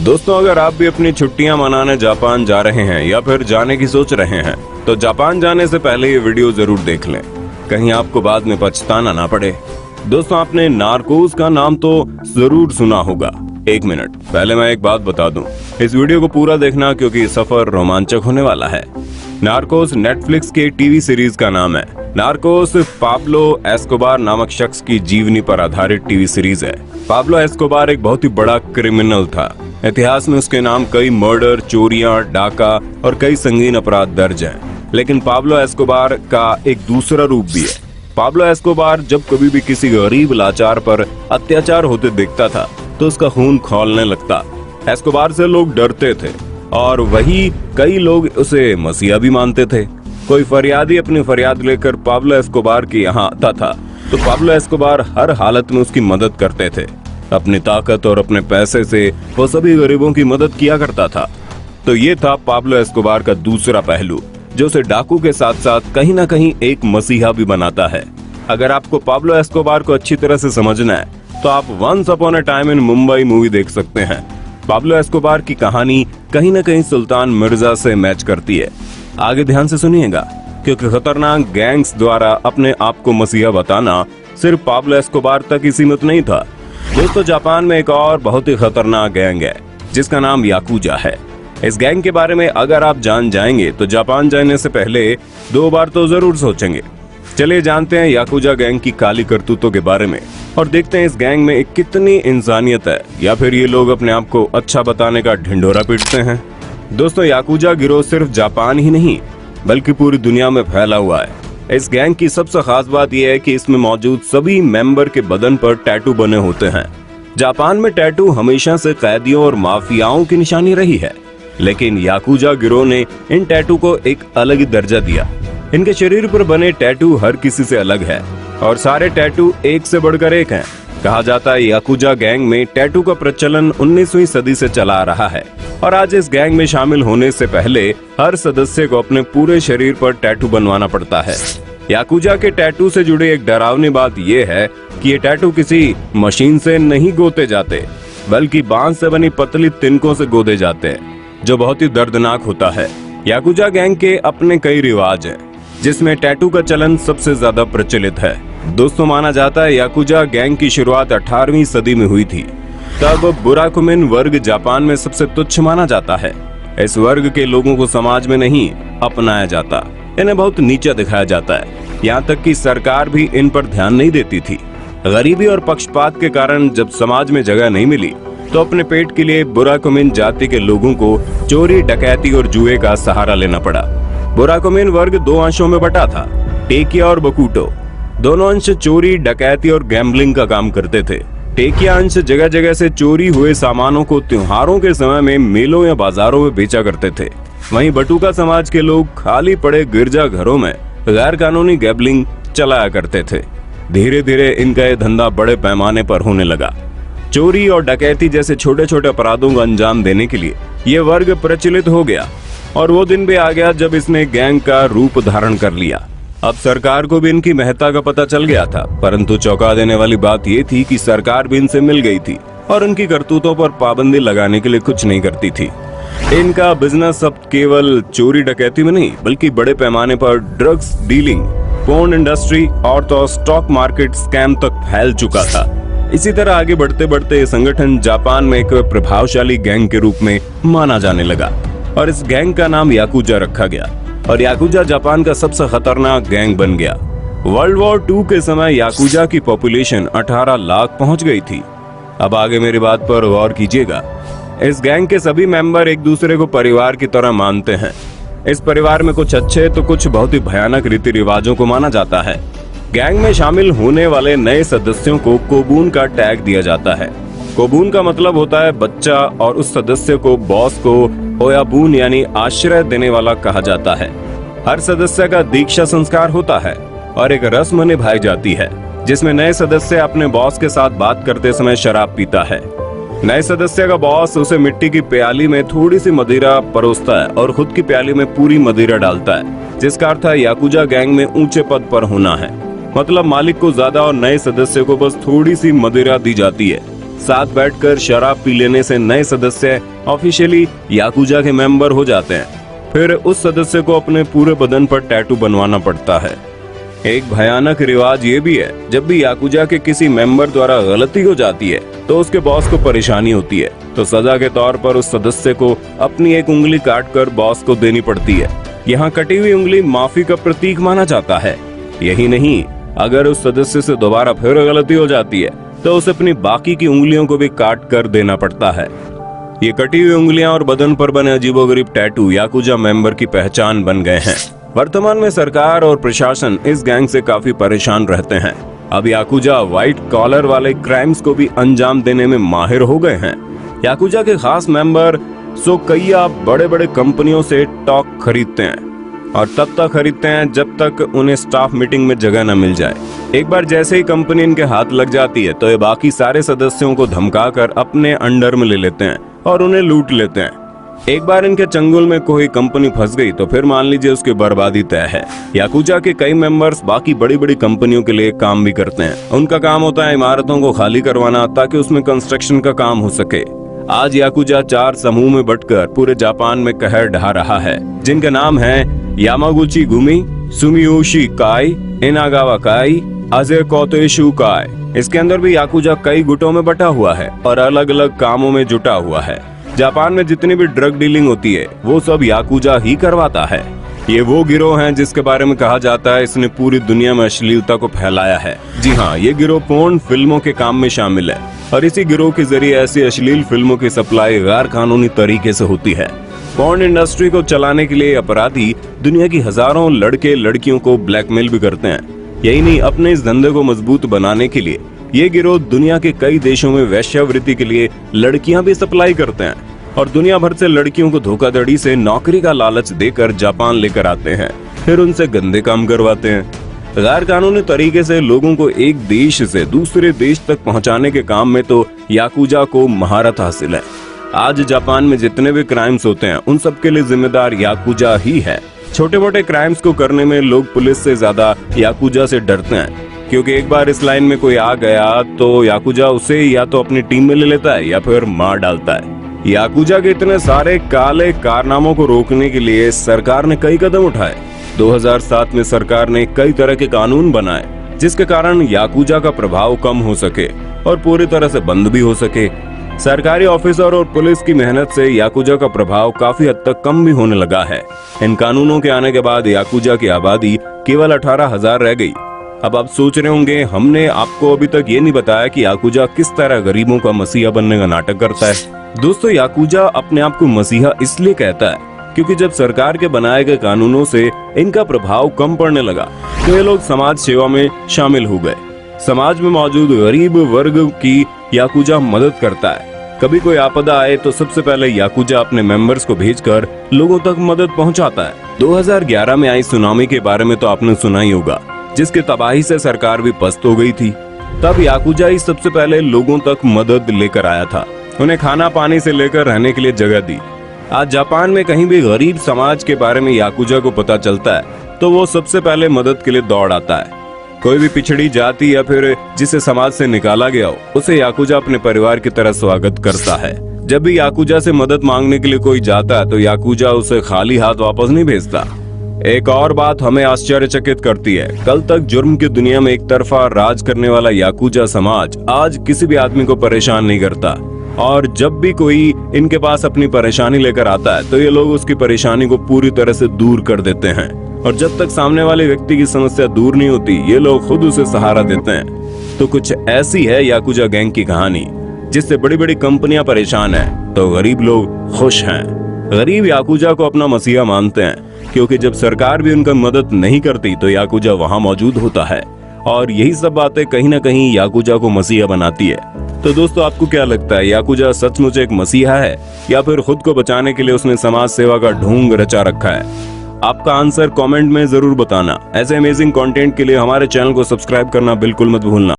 दोस्तों, अगर आप भी अपनी छुट्टियां मनाने जापान जा रहे हैं या फिर जाने की सोच रहे हैं तो जापान जाने से पहले ये वीडियो जरूर देख लें, कहीं आपको बाद में पछताना ना पड़े। दोस्तों, आपने नार्कोस का नाम तो जरूर सुना होगा। एक मिनट पहले मैं एक बात बता दूं, इस वीडियो को पूरा देखना क्योंकि सफर रोमांचक होने वाला है। नार्कोस नेटफ्लिक्स के टीवी सीरीज का नाम है। नार्कोस पाब्लो एस्कोबार नामक शख्स की जीवनी पर आधारित टीवी सीरीज है। पाब्लो एस्कोबार एक बहुत ही बड़ा क्रिमिनल था। इतिहास में उसके नाम कई मर्डर, चोरियां, डाका और कई संगीन अपराध दर्ज हैं। लेकिन पाब्लो एस्कोबार का एक दूसरा रूप भी है। पाब्लो एस्कोबार जब कभी भी किसी गरीब लाचार पर अत्याचार होते देखता था तो उसका खून खौलने लगता। एस्कोबार से लोग डरते थे और वही कई लोग उसे मसीहा भी मानते थे। कोई फरियादी अपनी फरियाद लेकर पाब्लो एस्कोबार के यहाँ आता था तो पाब्लो एस्कोबार हर हालत में उसकी मदद करते थे। अपनी ताकत और अपने पैसे से वो सभी गरीबों की मदद किया करता था। तो ये था पाब्लो एस्कोबार का दूसरा पहलू, जो उसे डाकू के साथ साथ कहीं ना कहीं एक मसीहा भी बनाता है। अगर आपको पाब्लो एस्कोबार को अच्छी तरह से समझना है तो आप once upon a time in Mumbai movie देख सकते हैं। पाब्लो एस्कोबार की कहानी कहीं न कहीं सुल्तान मिर्जा से मैच करती है। आगे ध्यान से सुनिएगा, क्योंकि खतरनाक गैंग्स द्वारा अपने आप को मसीहा बताना सिर्फ पाब्लो एस्कोबार तक ही सीमित नहीं था। दोस्तों, जापान में एक और बहुत ही खतरनाक गैंग है जिसका नाम याकुजा है। इस गैंग के बारे में अगर आप जान जाएंगे तो जापान जाने से पहले 2 बार तो जरूर सोचेंगे। चलिए जानते हैं याकुजा गैंग की काली करतूतों के बारे में और देखते हैं इस गैंग में कितनी इंसानियत है, या फिर ये लोग अपने आप को अच्छा बताने का ढिंढोरा पीटते हैं। दोस्तों, याकुजा गिरोह सिर्फ जापान ही नहीं बल्कि पूरी दुनिया में फैला हुआ है। इस गैंग की सबसे खास बात यह है कि इसमें मौजूद सभी मेंबर के बदन पर टैटू बने होते हैं। जापान में टैटू हमेशा से कैदियों और माफियाओं की निशानी रही है, लेकिन याकुजा गिरोह ने इन टैटू को एक अलग ही दर्जा दिया। इनके शरीर पर बने टैटू हर किसी से अलग है और सारे टैटू एक से बढ़कर एक हैं। कहा जाता है याकुजा गैंग में टैटू का प्रचलन 19वीं सदी से चला आ रहा है और आज इस गैंग में शामिल होने से पहले हर सदस्य को अपने पूरे शरीर पर टैटू बनवाना पड़ता है। याकुजा के टैटू से जुड़ी एक डरावनी बात यह है कि ये टैटू किसी मशीन से नहीं गोते जाते, बल्कि बांस से बनी पतली तिनकों से गोदे जाते हैं, जो बहुत ही दर्दनाक होता है। याकुजा गैंग के अपने कई रिवाज हैं, जिसमें टैटू का चलन सबसे ज्यादा प्रचलित है। दोस्तों, माना जाता है याकुजा गैंग की शुरुआत 18वीं सदी में हुई थी। तब बुराकुमिन वर्ग जापान में सबसे तुच्छ माना जाता है। इस वर्ग के लोगों को समाज में नहीं अपनाया जाता, इन्हें बहुत नीचा दिखाया जाता है। यहाँ तक कि सरकार भी इन पर ध्यान नहीं देती थी। गरीबी और पक्षपात के कारण जब समाज में जगह नहीं मिली तो अपने पेट के लिए बुराकुमिन जाति के लोगों को चोरी, डकैती और जुए का सहारा लेना पड़ा। बुराकुमिन वर्ग 2 अंशों में बटा था, टेकिया और बकुटो। दोनों अंश चोरी, डकैती और गैम्बलिंग का काम करते थे। टेकिया अंश जगह जगह से चोरी हुए सामानों को त्योहारों के समय में मेलों या बाजारों में बेचा करते थे। वहीं बटुका समाज के लोग खाली पड़े गिरजा घरों में गैर कानूनी गैम्बलिंग चलाया करते थे। धीरे धीरे इनका ये धंधा बड़े पैमाने पर होने लगा। चोरी और डकैती जैसे छोटे छोटे अपराधों को अंजाम देने के लिए ये वर्ग प्रचलित हो गया और वो दिन भी आ गया जब इसने गैंग का रूप धारण कर लिया। अब सरकार को भी इनकी महत्ता का पता चल गया था, परंतु चौंका देने वाली बात ये थी कि सरकार भी इनसे मिल गई थी और उनकी करतूतों पर पाबंदी लगाने के लिए कुछ नहीं करती थी। इनका बिजनेस अब केवल चोरी डकैती में नहीं बल्कि बड़े पैमाने पर ड्रग्स डीलिंग, पोर्न इंडस्ट्री और तो स्टॉक मार्केट स्कैम तक फैल चुका था। इसी तरह आगे बढ़ते बढ़ते ये संगठन जापान में एक प्रभावशाली गैंग के रूप में माना जाने लगा और इस गैंग का नाम याकुजा रखा गया और याकुजा जापान का सबसे खतरनाक गैंग बन गया। वर्ल्ड वॉर 2 के समय याकुजा की पॉपुलेशन 18 लाख पहुंच गई थी। अब आगे मेरी बात पर गौर कीजिएगा। इस गैंग के सभी मेंबर एक दूसरे को परिवार की तरह मानते हैं। इस परिवार में कुछ अच्छे तो कुछ बहुत ही भयानक रीति रिवाजों को माना जाता है। गैंग में शामिल होने वाले नए सदस्यों को कोबून का टैग दिया जाता है। कोबून का मतलब होता है बच्चा और उस सदस्य को बॉस को ओयाबून यानी आश्रय देने वाला कहा जाता है। हर सदस्य का दीक्षा संस्कार होता है और एक रस्म निभाई जाती है जिसमें नए सदस्य अपने बॉस के साथ बात करते समय शराब पीता है। नए सदस्य का बॉस उसे मिट्टी की प्याली में थोड़ी सी मदिरा परोसता है और खुद की प्याली में पूरी मदिरा डालता है, जिसका अर्थ है याकुजा गैंग में ऊंचे पद पर होना है। मतलब मालिक को ज्यादा और नए सदस्य को बस थोड़ी सी मदिरा दी जाती है। साथ बैठकर शराब पी लेने से नए सदस्य ऑफिशियली याकुजा के मेंबर हो जाते हैं। फिर उस सदस्य को अपने पूरे बदन पर टैटू बनवाना पड़ता है। एक भयानक रिवाज ये भी है, जब भी याकुजा के किसी मेंबर द्वारा गलती हो जाती है तो उसके बॉस को परेशानी होती है, तो सजा के तौर पर उस सदस्य को अपनी एक उंगली काट कर बॉस को देनी पड़ती है। यहाँ कटी हुई उंगली माफी का प्रतीक माना जाता है। यही नहीं, अगर उस सदस्य से दोबारा फिर गलती हो जाती है तो उसे अपनी बाकी की उंगलियों को भी काट कर देना पड़ता है। ये कटी हुई उंगलियां और बदन पर बने अजीबोगरीब टैटू याकुजा मेंबर की पहचान बन गए हैं। वर्तमान में सरकार और प्रशासन इस गैंग से काफी परेशान रहते हैं। अब याकुजा व्हाइट कॉलर वाले क्राइम्स को भी अंजाम देने में माहिर हो गए हैं। याकुजा के खास मेंबर सोकैया बड़े बड़े कंपनियों से स्टॉक खरीदते हैं और तब तक खरीदते हैं जब तक उन्हें स्टाफ मीटिंग में जगह न मिल जाए। एक बार जैसे ही कंपनी इनके हाथ लग जाती है तो ये बाकी सारे सदस्यों को धमकाकर अपने अंडर में ले लेते हैं और उन्हें लूट लेते हैं। एक बार इनके चंगुल में कोई कंपनी फंस गई तो फिर मान लीजिए उसकी बर्बादी तय है। याकुजा के कई मेंबर्स बाकी बड़ी बड़ी कंपनियों के लिए काम भी करते हैं। उनका काम होता है इमारतों को खाली करवाना ताकि उसमें कंस्ट्रक्शन का काम हो सके। आज याकुजा 4 समूह में बंटकर पूरे जापान में कहर ढा रहा है, जिनके नाम हैं यामागुची गुमी, सुमियोशी काई, इनागावा काई, अजे कोतेशु काय। इसके अंदर भी याकुजा कई गुटों में बटा हुआ है और अलग अलग कामों में जुटा हुआ है। जापान में जितनी भी ड्रग डीलिंग होती है वो सब याकुजा ही करवाता है। ये वो गिरोह हैं जिसके बारे में कहा जाता है इसने पूरी दुनिया में अश्लीलता को फैलाया है। जी हाँ, ये गिरोह पोर्न फिल्मों के काम में शामिल है और इसी गिरोह के जरिए ऐसी अश्लील फिल्मों की सप्लाई गैर कानूनी तरीके से होती है। पोर्न इंडस्ट्री को चलाने के लिए अपराधी दुनिया की हजारों लड़के लड़कियों को ब्लैकमेल भी करते हैं। यही नहीं, अपने इस धंधे को मजबूत बनाने के लिए ये गिरोह दुनिया के कई देशों में वेश्यावृत्ति के लिए लड़कियां भी सप्लाई करते हैं और दुनिया भर से लड़कियों को धोखाधड़ी से नौकरी का लालच देकर जापान लेकर आते हैं, फिर उनसे गंदे काम करवाते हैं। गैर कानूनी तरीके से लोगों को एक देश से दूसरे देश तक पहुंचाने के काम में तो याकुजा को महारत हासिल है। आज जापान में जितने भी क्राइम्स होते हैं उन सब के लिए जिम्मेदार याकुजा ही है। छोटे मोटे क्राइम्स को करने में लोग पुलिस से ज्यादा याकुजा से डरते हैं, क्योंकि एक बार इस लाइन में कोई आ गया तो याकुजा उसे या तो अपनी टीम में ले लेता है या फिर मार डालता है। याकुजा के इतने सारे काले कारनामों को रोकने के लिए सरकार ने कई कदम उठाए। 2007 में सरकार ने कई तरह के कानून बनाए जिसके कारण याकुजा का प्रभाव कम हो सके और पूरी तरह से बंद भी हो सके। सरकारी ऑफिसर और पुलिस की मेहनत से याकुजा का प्रभाव काफी हद तक कम भी होने लगा है। इन कानूनों के आने के बाद याकुजा की आबादी केवल 18,000 रह गई। अब आप सोच रहे होंगे हमने आपको अभी तक ये नहीं बताया कि याकुजा किस तरह गरीबों का मसीहा बनने का नाटक करता है। दोस्तों, याकुजा अपने आप को मसीहा इसलिए कहता है क्योंकि जब सरकार के बनाए गए कानूनों से इनका प्रभाव कम पड़ने लगा तो ये लोग समाज सेवा में शामिल हो गए। समाज में मौजूद गरीब वर्ग की याकुजा मदद करता है। कभी कोई आपदा आए तो सबसे पहले याकुजा अपने मेंबर्स को भेजकर लोगों तक मदद पहुंचाता है। 2011 में आई सुनामी के बारे में तो आपने सुना ही होगा, जिसकी तबाही से सरकार भी पस्त हो गई थी। तब याकुजा ही सबसे पहले लोगों तक मदद लेकर आया था, उन्हें खाना पानी से लेकर रहने के लिए जगह दी। आज जापान में कहीं भी गरीब समाज के बारे में याकुजा को पता चलता है तो वो सबसे पहले मदद के लिए दौड़ आता है। कोई भी पिछड़ी जाति या फिर जिसे समाज से निकाला गया हो उसे याकुजा अपने परिवार की तरह स्वागत करता है। जब भी याकुजा से मदद मांगने के लिए कोई जाता है तो याकुजा उसे खाली हाथ वापस नहीं भेजता। एक और बात हमें आश्चर्यचकित करती है, कल तक जुर्म की दुनिया में एक तरफा राज करने वाला याकुजा समाज आज किसी भी आदमी को परेशान नहीं करता और जब भी कोई इनके पास अपनी परेशानी लेकर आता है तो ये लोग उसकी परेशानी को पूरी तरह से दूर कर देते हैं और जब तक सामने वाले व्यक्ति की समस्या दूर नहीं होती ये लोग खुद उसे सहारा देते हैं। तो कुछ ऐसी है याकुजा गैंग की कहानी, जिससे बड़ी बड़ी कंपनियां परेशान हैं तो गरीब लोग खुश हैं। गरीब याकुजा को अपना मसीहा मानते हैं क्योंकि जब सरकार भी उनका मदद नहीं करती तो याकुजा वहां मौजूद होता है और यही सब बातें कहीं ना कहीं याकुजा को मसीहा बनाती है। तो दोस्तों, आपको क्या लगता है, याकुजा सचमुच एक मसीहा है या फिर खुद को बचाने के लिए उसने समाज सेवा का ढोंग रचा रखा है? आपका आंसर कमेंट में जरूर बताना। ऐसे अमेजिंग कंटेंट के लिए हमारे चैनल को सब्सक्राइब करना बिल्कुल मत भूलना।